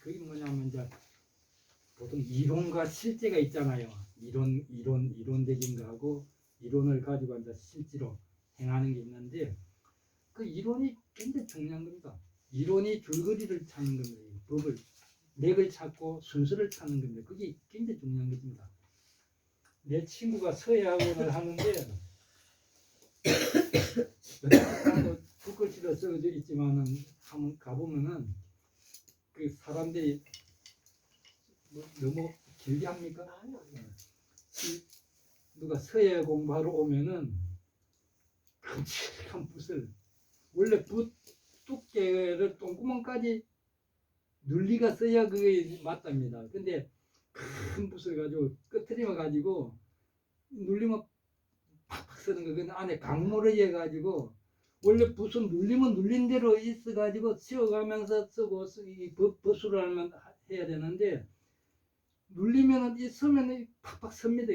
그게 뭐냐면 이제 보통 이론과 실제가 있잖아요. 이론적인 거하고 이론을 가지고 이제 실제로 행하는 게 있는데 그 이론이 굉장히 중요한 겁니다. 이론이 줄거리를 찾는 겁니다. 법을 맥을 찾고 순서를 찾는 겁니다. 그게 굉장히 중요한 것입니다. 내 친구가 서예학원을 하는데 붓글씨로 써져 있지만은 한번 가보면은 그 사람들이 뭐 너무 길게 합니까? 누가 서예 공부하러 오면은 큼직한 붓을 원래 붓 두께를 똥구멍까지 눌리가 써야 그게 맞답니다. 근데 큰 붓을 가지고 끄트리만 가지고 눌리면 팍팍 쓰는 거. 근데 안에 강물을 해 가지고 원래 붓은 눌리면 눌린 대로 있어 가지고 씌워가면서 쓰고 이 붓수를 하면 해야 되는데 눌리면은 이 서면은 팍팍 섭니다.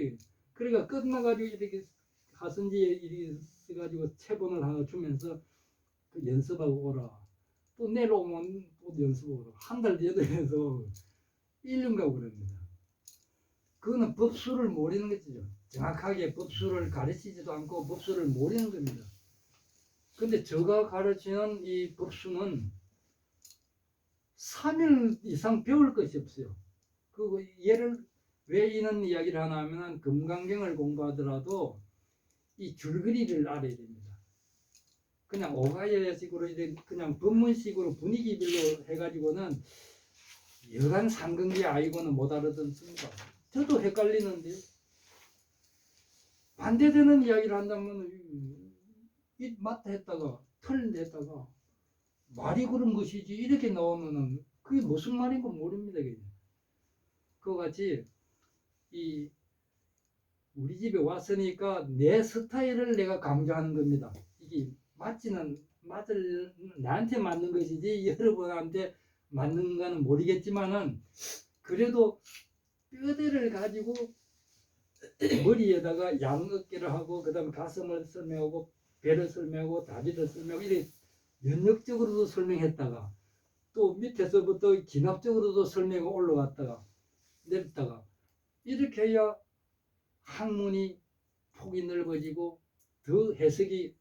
그러니까 끝나가지고 이렇게 가선지에 이렇게 써가지고 체본을 하나 주면서 그 연습하고 오라. 또 내려오면 또 연습하고 오라. 한 달 뒤에도 해서 1년 가고 그럽니다. 그거는 법수를 모르는 거죠. 정확하게 법수를 가르치지도 않고 법수를 모르는 겁니다. 근데 제가 가르치는 이 법수는 3일 이상 배울 것이 없어요. 그 예를 왜 이런 이야기를 하나 하면 금강경을 공부하더라도 이 줄거리를 알아야 됩니다. 그냥 오가야식으로 그냥 법문식으로 분위기별로 해가지고는 여간 상근기 아이고는 못 알아듣습니다. 저도 헷갈리는데 반대되는 이야기를 한다면 이 맞다 했다가 틀린다 했다가 말이 그런 것이지 이렇게 나오면은 그게 무슨 말인 거 모릅니다. 그와 같이 이 우리 집에 왔으니까 내 스타일을 내가 강조하는 겁니다. 이게 나한테 맞는 것이지 여러분한테 맞는 거는 모르겠지만은 그래도 뼈대를 가지고 머리에다가 양어깨를 하고 그다음에 가슴을 설명하고 배를 설명하고 다리를 설명하고 이렇게 연역적으로도 설명했다가 또 밑에서부터 기납적으로도 설명이 올라갔다가 내렸다가 이렇게 해야 학문이 폭이 넓어지고 더 해석이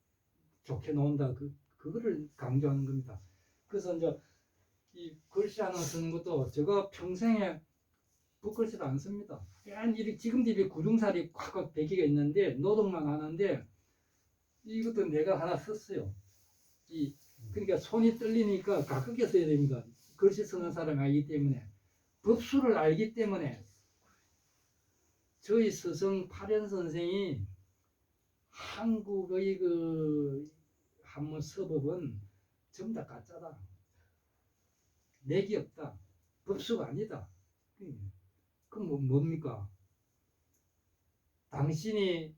좋게 나온다. 그거를 강조하는 겁니다. 그래서 이제 이 글씨 하나 쓰는 것도 제가 평생에 붓글씨를 안 씁니다. 이렇게 지금도 이렇게 구중살이 콱콱 베기가 있는데 노동만 하는데 이것도 내가 하나 썼어요. 그러니까 손이 떨리니까 가깝게 써야 됩니다. 글씨 쓰는 사람이 아니기 때문에 법수를 알기 때문에 저희 스승 파련 선생이 한국의 그 한문 서법은 전부 다 가짜다. 맥이 없다. 법수가 아니다. 그럼 뭡니까? 당신이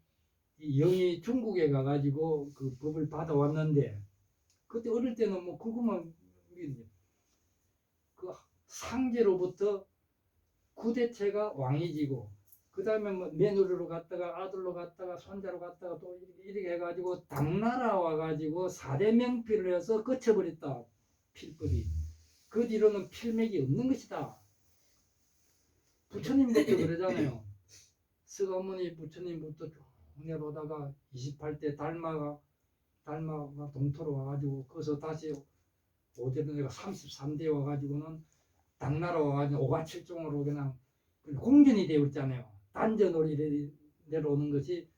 영이 중국에 가가지고 그 법을 받아왔는데 그때 어릴 때는 뭐 그거만 그 상제로부터 구대체가 왕이지고 그 다음에 뭐 며느리로 갔다가 아들로 갔다가 손자로 갔다가 또 이렇게 해가지고 당나라 와가지고 4대 명필을 해서 거쳐버렸다. 필법이. 그 뒤로는 필맥이 없는 것이다. 부처님부터 그러잖아요. 서가모니 부처님부터 쭉 내려오다가 28대 달마가 동토로 와가지고 거기서 다시 오대는 내가 33대 와가지고는 당나라 와가지고 오가칠종으로 그냥 공전이 되어버렸잖아요. 단전으로 내려오는 것이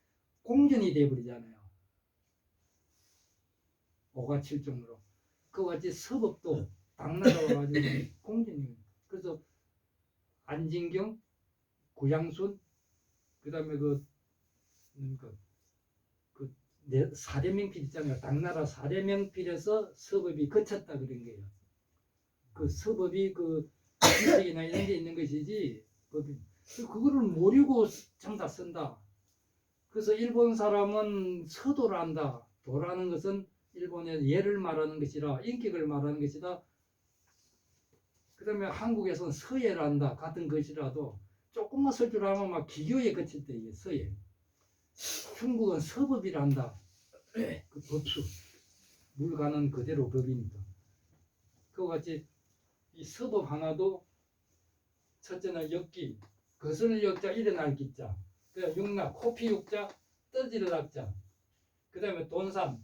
공전이 되어버리잖아요. 오가칠종으로. 그와 같이 서법도 당나라 와가지고 공전이. 그래서 안진경, 구양순, 그 다음에 사대명필 있잖아요. 당나라 사대명필에서 서법이 거쳤다 그런 거예요. 그 서법이 그 지식이나 이런 게 있는 것이지 법이. 그거를 모르고 정다 쓴다. 그래서 일본 사람은 서도를 한다. 도라는 것은 일본의 예를 말하는 것이라 인격을 말하는 것이다. 그 다음에 한국에서는 서예를 한다. 같은 것이라도 조금만 쓸 줄 알면 막 기교에 그칠 때 이게 서예. 중국은 서법이라 한다. 그 법수. 물 가는 그대로 법입니다. 그와 같이 이 서법 하나도 첫째는 엮기, 거스를 엮자, 일어날 기자. 그다음 육락, 코피 육자, 떠지를 낙자. 그다음에 돈산,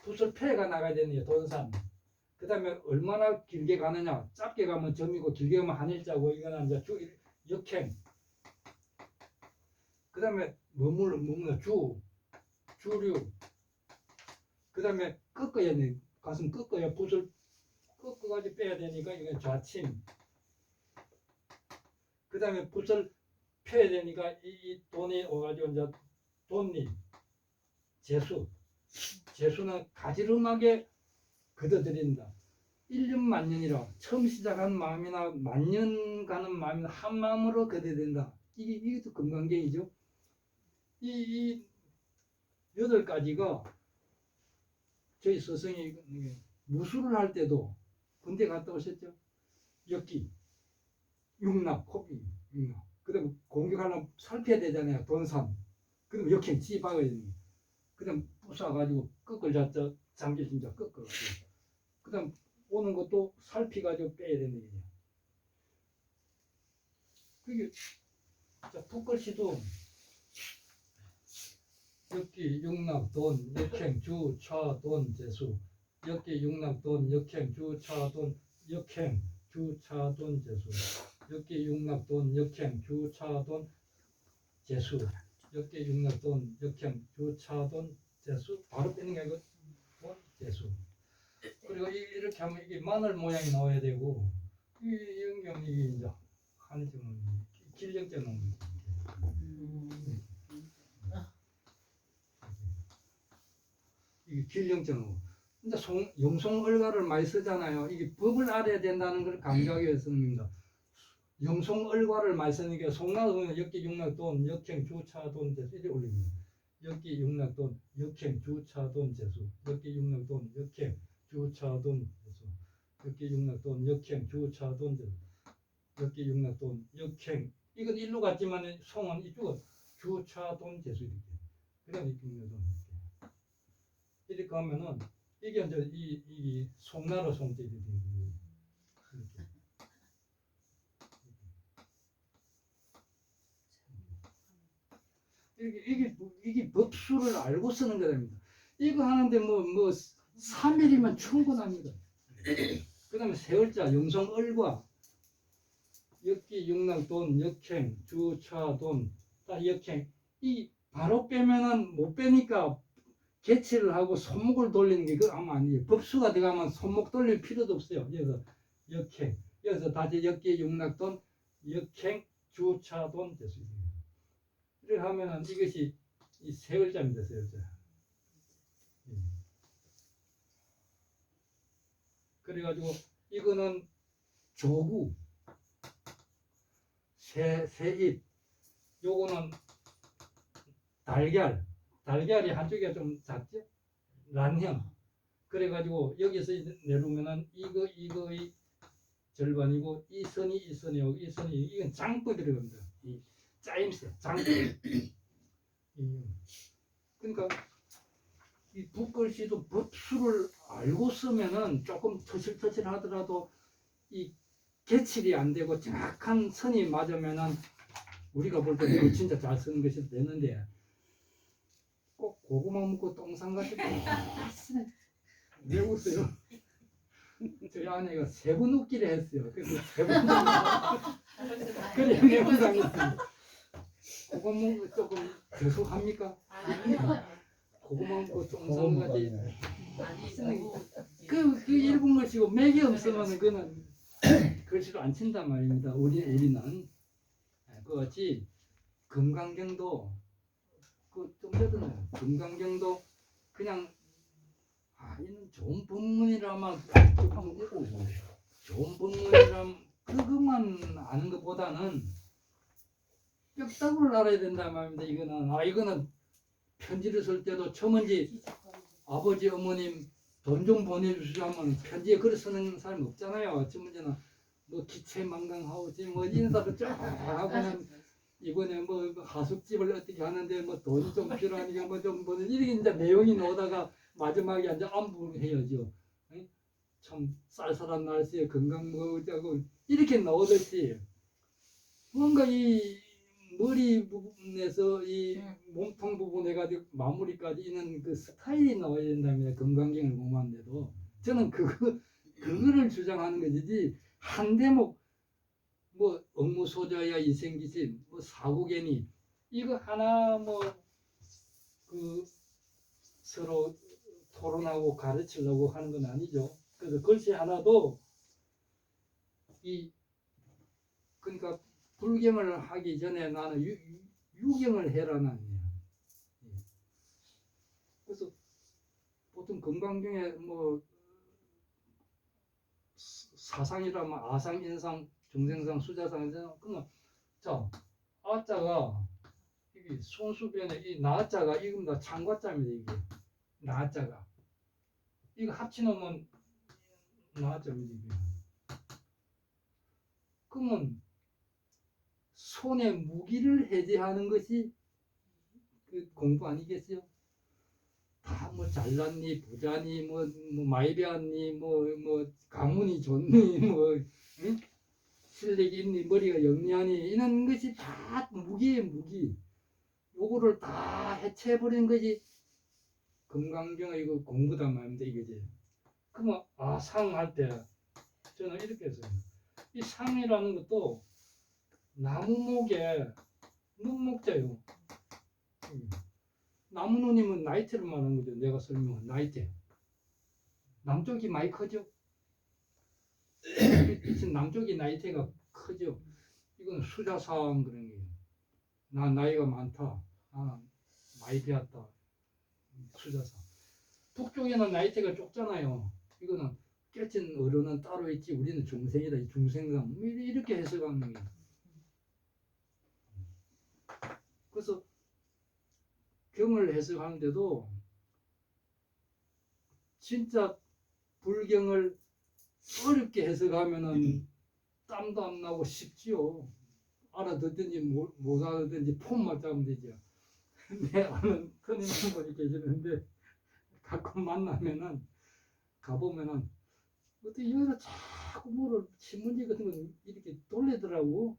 붓을 패가 나가야 되는 게 돈산. 그다음에 얼마나 길게 가느냐. 짧게 가면 점이고 길게 가면 한일자고 이거는 이제 역행. 그다음에 머물러 주류. 그다음에 꺾어야 돼. 가슴 꺾어야 붓을 꺾어가지고 빼야 되니까 이건 좌침. 그다음에 붓을 펴야 되니까 이 돈이 와가지고 이제 돈리. 재수는 가지런하게 걷어들인다. 1년 만년이라 처음 시작한 마음이나 만년 가는 마음이나 한 마음으로 걷어들인다. 이것도 금강경이죠. 이 8가지가 저희 스승이 무술을 할 때도 군대 갔다 오셨죠? 엮기, 육납, 코비, 육납. 그다음 공격하려면 살펴야 되잖아요. 돈산. 그럼 역행 찌박아야 되는 거예요. 그다음 부숴가지고 꺾을 잡자 잠길 진짜 꺾어가지고. 그다음 오는 것도 살피가지고 빼야 되는 거예요. 그게 자 붓글씨도 엮기, 육납, 돈, 역행, 주, 차, 돈, 재수. 엮기, 육납, 돈, 역행, 주, 차, 돈, 역행, 주, 차, 돈, 재수. 엮기, 육납, 돈, 역행, 주, 차, 돈, 재수. 엮기, 육납, 돈, 역행, 주, 차, 돈, 재수. 바로 빼는 게 아니고 돈, 재수. 그리고 이렇게 하면 이게 마늘 모양이 나와야 되고 이 영경 이게 이제 한점은 길령자는 이게 길령자는 근데 영송얼가를 많이 쓰잖아요. 이게 법을 알아야 된다는 걸 강조하기 위해서입니다. 영송얼가를 많이 쓰는 게 송나오는 엮기 육락돈 역행 주차돈 재수 이렇게 올립니다. 엮기 육락돈 역행 주차돈 재수 엮기 육락돈 역행 주차돈 재수 엮기 육락돈 역행 주차돈 재수 엮기 육락돈 역행 이건 일로 갔지만 송은 이쪽은 주차돈 재수 이렇게 그다음 이 육락돈 이렇게 하면은 이게 이제 이 송나라 송자들이 이렇게 이게 법수를 알고 쓰는 거랍니다. 이거 하는데 뭐 3일이면 충분합니다. 그다음에 세월자 영송얼과 엮기 육락돈 역행 주차돈 딱 역행 이 바로 빼면은 못 빼니까 개치를 하고 손목을 돌리는 게 그거 아마 아니에요. 법수가 들어가면 손목 돌릴 필요도 없어요. 그래서 역행 여기서 다시 엮기 육락돈 역행 주차돈 됐습니다. 이렇게 하면은 이것이 이 세월자입니다. 세월자. 그래가지고 이거는 조구 새잎 요거는 달걀이 한쪽에 좀 작죠? 란형. 그래가지고 여기서 내려오면은 이거의 절반이고 이 선이하고 이 선이 이건 장부 들어갑니다. 이 짜임새 장부. 그러니까 이 붓글씨도 법수를 알고 쓰면은 조금 터실터실하더라도 이 개칠이 안 되고 정확한 선이 맞으면은 우리가 볼 때 진짜 잘 쓰는 것이 되는데 꼭 고구마 먹고 똥산 같은 거 왜 웃어요? 저희 아내가 3번 웃기를 했어요. 그래서 3번 그래 내분당했습니다. 고구마 먹고 조금 죄송합니까? 고구마 먹고 똥산 같이 그 일본 글씨고 맥이 없으면 그거는 글씨로 안 친단 말입니다. 우리는 그같이 금강경도 좀 전에 금강경도 그냥 이는 좋은 법문이라만 좋은 법문이라면 그것만 아는 것보다는 뼈다구를 알아야 된단 말입니다. 이거는 편지를 쓸 때도 처음인지 아버지 어머님 돈 좀 보내주시면 편지에 글 쓰는 사람이 없잖아요. 처음에는 뭐 기체망강하고 지금 뭐 인사도 쫙 하고는 이번에 뭐 하숙집을 어떻게 하는데 뭐 돈이 좀 필요하니까 뭐 좀 이렇게 이제 내용이 나오다가 마지막에 이제 안부해야죠. 참 쌀쌀한 날씨에 건강 먹자고 이렇게 나오듯이 뭔가 이 머리 부분에서 이 몸통 부분 해가지고 마무리까지 있는 그 스타일이 나와야 된다면 건강경을 공부하는데도 저는 그거를 주장하는 것이지 한 대목 뭐 업무소자야 이생기신 뭐 사고개니 이거 하나 뭐 그 서로 토론하고 가르치려고 하는 건 아니죠. 그래서 글씨 하나도 이 그러니까 불경을 하기 전에 나는 유경을 해라는 아니에요. 그래서 보통 건강경에 뭐 사상이라면 아상, 인상, 중생상, 수자상 그러면 자 아자가 이게 손수변에 이 나자가 이건 다 창과자입니다. 이게 나자가 이거 합치놓으면 나자입니다. 그러면 손의 무기를 해제하는 것이 그 공부 아니겠어요? 다 뭐 잘났니 부자니 뭐 많이 배웠니 뭐 가문이 좋니 뭐 응? 실력이 있니 머리가 영리하니 이런 것이 다 무기예요. 무기. 요거를 다 해체해버린 것이 건강경 이거 공부단 말입니다. 이거지. 그러면 상할 때 저는 이렇게 했어요. 이 상이라는 것도 나무목에 눈목자요. 나무누님은 나이테를 말하는 거죠. 내가 설명한 나이테. 남쪽이 많이 크죠. 빛은 남쪽이 나이테가 크죠. 이건 수자상 그런 게. 난 나이가 많다. 많이 배웠다. 수자상. 북쪽에는 나이테가 좁잖아요. 이거는 깨친 어른은 따로 있지. 우리는 중생이다. 중생상 이렇게 해석하는 거예요. 그래서 경을 해석하는데도 진짜 불경을 어렵게 해석하면은 땀도 안 나고 쉽지요. 알아듣든지 못 알아듣든지 폼만 잡으면 되죠. 내 아는 스님 한 분이 계시는데 가끔 만나면은 가보면은 어떻게 여기서 자꾸 뭐를 신문지 같은 거 이렇게 돌리더라고.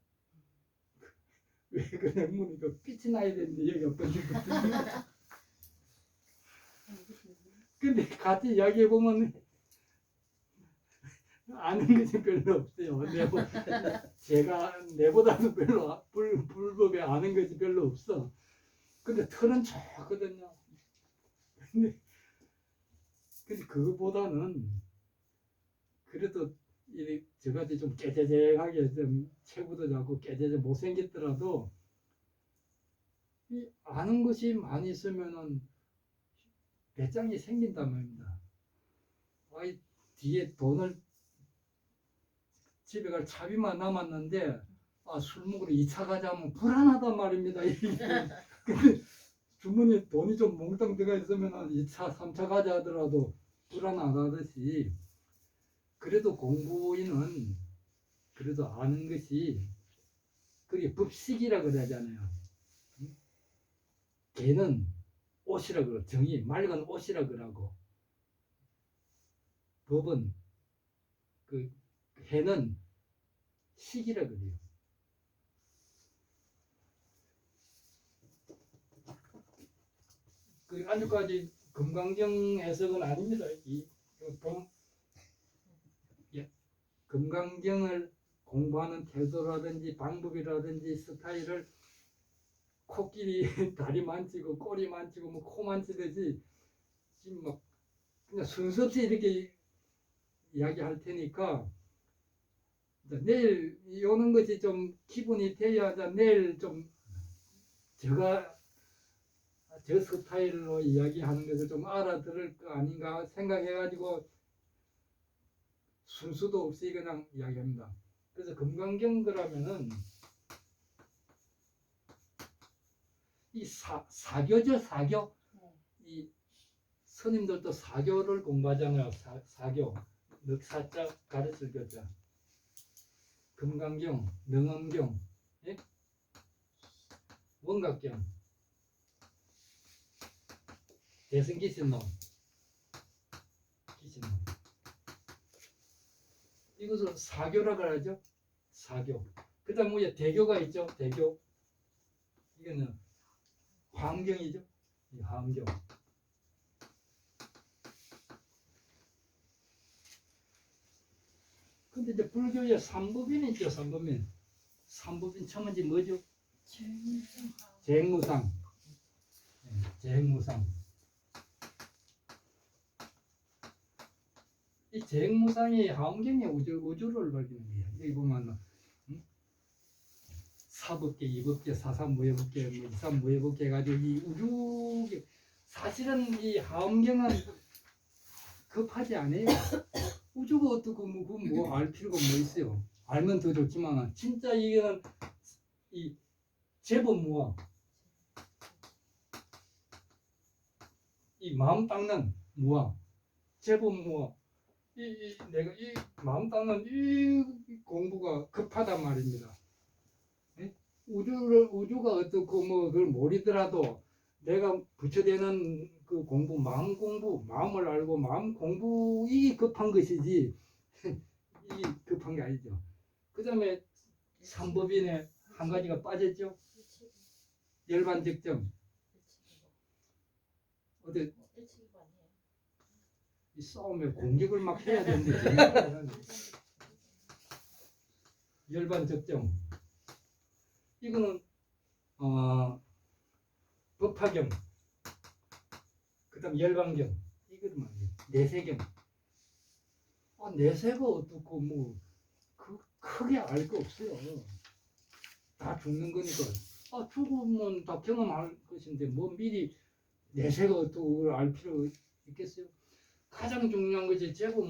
왜 그래 보니까 빛이 나야 되는데 여기 없던지 근데 같이 이야기해 보면 아는 것이 별로 없어요. 제가 내보다도 별로 불법에 아는 것이 별로 없어. 근데 털은 좋거든요. 근데 그거보다는 그래도 저같이 좀 깨재재하게 좀 체구도 작고 깨재재 못생겼더라도 이 아는 것이 많이 있으면은 배짱이 생긴단 말입니다. 아이 뒤에 돈을 집에 갈 차비만 남았는데 술 먹으러 2차 가자면 불안하단 말입니다. 근데 주머니에 돈이 좀 몽땅 들어가 있으면 2차, 3차 가자 하더라도 불안 안 하듯이 그래도 공부인은 그래도 아는 것이 그게 법식이라 그러잖아요. 개는 옷이라 그러 정의 맑은 옷이라 그러고 법은 그 해는 식이라 그래요. 그 아직까지 금강경 해석은 아닙니다. 금강경을 공부하는 태도라든지 방법이라든지 스타일을 코끼리 다리 만지고 꼬리 만지고 뭐 코 만지듯이 지금 막 그냥 순서 없이 이렇게 이야기할 테니까 내일 오는 것이 좀 기분이 돼야 내일 좀 제가 저 스타일로 이야기하는 것을 좀 알아들을 거 아닌가 생각해가지고 순수도 없이 그냥 이야기합니다. 그래서 금강경 그러면은 이 사교죠. 사교. 이 스님들도 사교를 공부하잖아요. 사교. 넉사자 가르칠 거죠. 금강경, 능엄경, 예? 원각경, 대승기신론, 기신론. 이것을 사교라고 하죠. 사교. 그다음 위에 대교가 있죠. 대교. 이거는 화엄경이죠. 이 화엄경. 근데 이제 불교의 삼법인이 있죠. 삼법인. 삼법인 첫 번째 뭐죠? 재행무상. 재행무상. 이 재행무상이 화엄경의 우주를 밝히는 거예요. 여기 보면 사법계, 이법계, 사삼무예법계, 뭐 이삼무예법계 가지고 이 우주 사실은 이 화엄경은 급하지 않아요. 우주가 어떻고 뭐 알 필요가 뭐 있어요. 알면 더 좋지만 진짜 이거는 이 제법 무아 이 마음 닦는 무아 제법 무아 내가 이 마음 닦는 이 공부가 급하단 말입니다. 예? 우주가 어떻고 뭐 그걸 모르더라도 내가 부처되는 그 공부 마음 공부 마음을 알고 마음 공부 이게 급한 것이지 이게 급한 게 아니죠. 그 다음에 삼법인에 한 가지가 빠졌죠. 열반적정. 어디 이 싸움에 공격을 막 해야 되는데 열반적정. 이거는 법화경. 그다음 열반경. 이거는 말이에요. 내세경. 내세가 어떻고 뭐 크게 알 거 없어요. 다 죽는 거니까. 죽으면 다 경험할 것인데 뭐 미리 내세가 어떻고 알 필요 있겠어요? 가장 중요한 것이 제법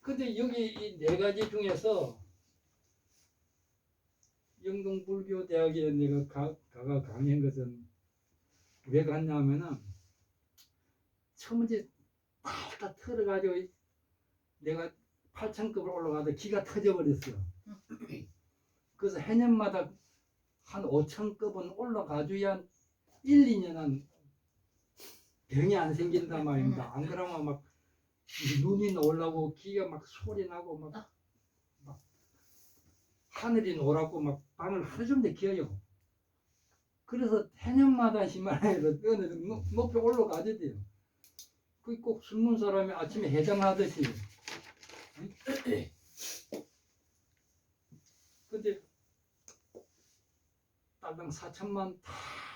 근데 여기 이 네 가지 중에서 영동불교대학에 내가 가가 강의한 것은 왜 갔냐면은 처음에 다 털어가지고 내가 8,000급을 올라가다 기가 터져버렸어요. 그래서 해년마다 한 5,000급은 올라가줘야 1, 2년은 병이 안 생긴단 말입니다. 안 그러면 막 눈이 놀라고 기가 막 소리 나고 막 하늘이 노랗고 막 밤을 하루 종일 기어요. 그래서 해년마다 히말라야로 어느 높이 올라가야 돼요. 그게 꼭 숨는 사람이 아침에 해장하듯이. 근데 딸당 4천만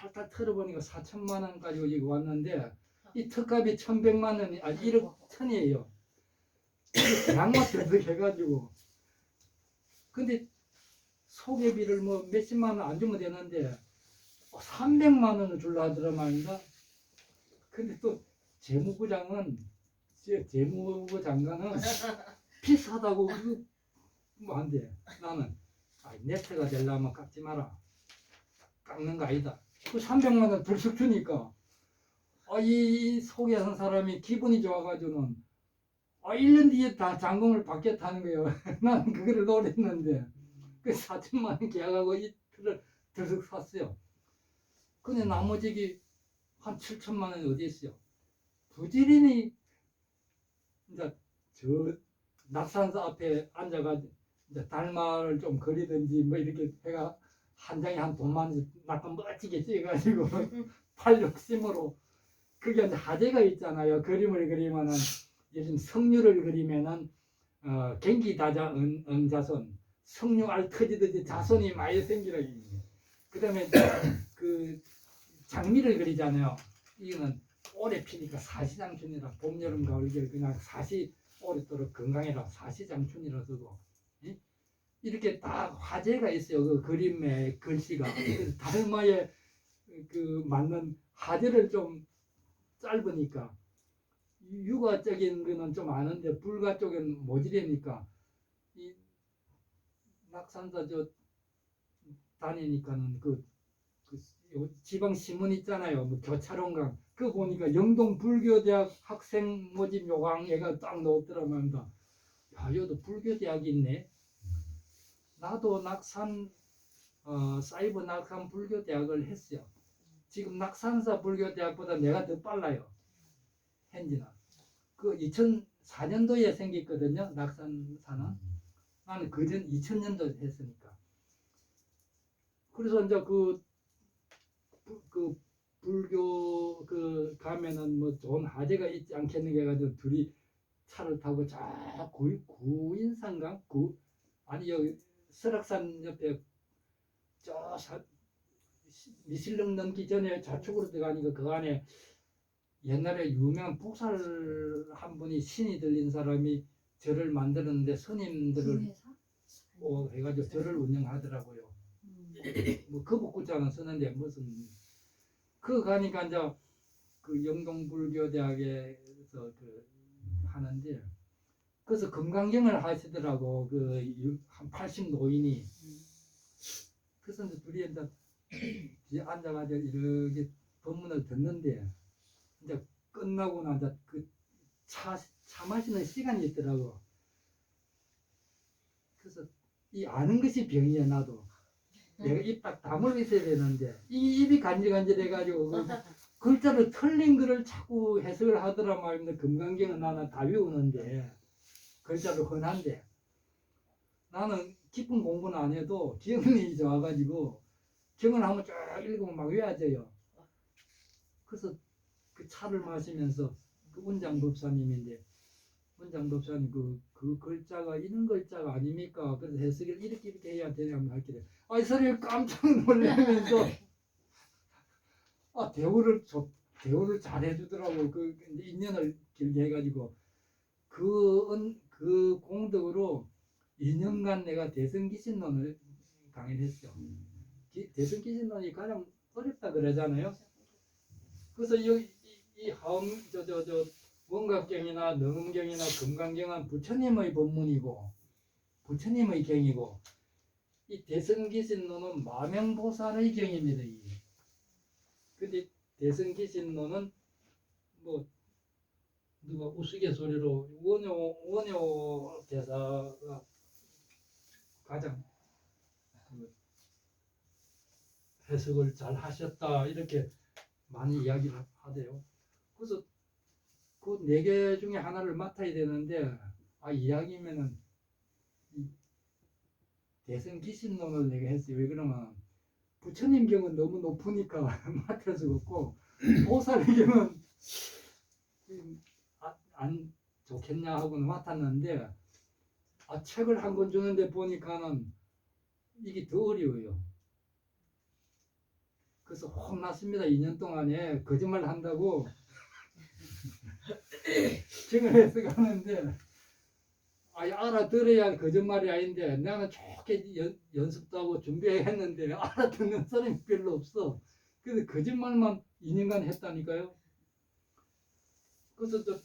탈탈 털어보니까 4천만 원 가지고 여기 왔는데 이 턱값이 1,100만 원이 1억 1,000이에요. 양만 들썩해가지고. 근데 소개비를 뭐 몇십만 원 안 주면 되는데 300만 원을 줄라 하더라 말입니다. 근데 또 재무부 장관은 비싸다고 뭐 안 돼. 나는 네트가 되려면 깎지 마라. 깎는 거 아니다. 그 300만 원 들썩 주니까 이 소개한 사람이 기분이 좋아가지고는 1년 뒤에 다 잔금을 받겠다는 거예요. 나는 그거를 노렸는데 그 4천만 원 계약하고 이 틀을 들썩 샀어요. 근데 나머지 한 7천만 원이 어디 있어요? 부지런히 이제 저 낙산사 앞에 앉아가지고 이제 달마를 좀 그리든지 뭐 이렇게 해가 한 장에 한 돈만 낙간 멋지게 찍어가지고 팔 욕심으로 그게 이제 하재가 있잖아요. 그림을 그리면은 예를 성류를 그리면은 gen기다자 응자손 성류 알 터지듯이 자손이 많이 생기라. 그 다음에 그 장미를 그리잖아요. 이거는 오래 피니까 사시장춘이라 봄, 여름, 가을, 겨울 그냥 사시 오랫도록 건강해라 사시장춘이라 쓰고 이렇게 딱 화제가 있어요. 그 그림의 글씨가 달마에 그 맞는 화제를 좀 짧으니까 유가적인 거는 좀 아는데 불가 쪽은 모지래니까 이 낙산사 저 다니니까는 그 지방 신문 있잖아요. 뭐 교차론강 그거 보니까 영동 불교대학 학생 모집 요강회가 딱 나오더라만다. 야, 여기도 불교대학이 있네. 나도 낙산 사이버 낙산 불교대학을 했어요. 지금 낙산사 불교대학보다 내가 더 빨라요. 현지나. 그 2004년도에 생겼거든요. 낙산사는. 나는 그전 2000년도 했으니까. 그래서 이제 그 불교 그 가면은 뭐 좋은 하재가 있지 않겠는가 해가지고 둘이 차를 타고 저 구인산강 아니 여기 설악산 옆에 미실령 넘기 전에 좌측으로 들어가니까 그 안에 옛날에 유명한 북살 한 분이 신이 들린 사람이 절을 만들었는데 스님들을 해가지고 절을 운영하더라고요. 뭐 거북구자는 쓰는데 무슨 그 가니까 이제 그 영동불교대학에서 그 하는데 그래서 금강경을 하시더라고 그 한 80 노인이. 그래서 이제 둘이 이제 뒤에 앉아가지고 이렇게 법문을 듣는데 이제 끝나고 나서 그 차 마시는 시간이 있더라고. 그래서 이 아는 것이 병이야 나도. 내가 입 딱 다물고 있어야 되는데 이 입이 간질간질해가지고 그 글자를 틀린 글을 자꾸 해석을 하더라 말입니다. 금강경은 나는 다 외우는데 글자도 흔한데 나는 깊은 공부는 안 해도 기억력이 좋아가지고 경을 한번 쭉 읽으면 막 외워져요. 그래서 그 차를 마시면서 그 운장법사님인데 원장법사님 그 글자가 이런 글자가 아닙니까? 그래서 해석을 이렇게 해야 되냐면 할게 아이 소리를 깜짝 놀라면서 대우를 잘 해주더라고. 그 인연을 길게 해가지고 그 공덕으로 2년간 내가 대성기신론을 강의했죠. 대성기신론이 가장 어렵다 그러잖아요. 그래서 이 하음 원각경이나 능음경이나 금강경은 부처님의 법문이고 부처님의 경이고 이 대성기신론은 마명보살의 경입니다. 근데 대성기신론은 뭐 누가 우스갯소리로 원효 대사가 가장 해석을 잘 하셨다 이렇게 많이 이야기를 하대요. 그래서 그 네 개 중에 하나를 맡아야 되는데 이야기면은 대성기신론을 내가 했어요. 왜 그러면 부처님 경은 너무 높으니까 맡을 수가 없고 보살의 경은 안 좋겠냐 하고는 맡았는데 책을 한 권 주는데 보니까는 이게 더 어려워요. 그래서 혼났습니다. 2년 동안에 거짓말 한다고 경을 해서 가는데 알아들어야 거짓말이 아닌데 나는 좋게 연습도 하고 준비했는데 알아듣는 사람이 별로 없어. 그래서 거짓말만 2년간 했다니까요. 그래서 저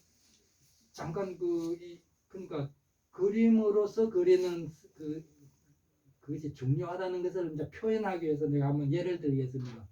잠깐 그러니까 그림으로서 그리는 그것이 중요하다는 것을 이제 표현하기 위해서 내가 한번 예를 들겠습니다.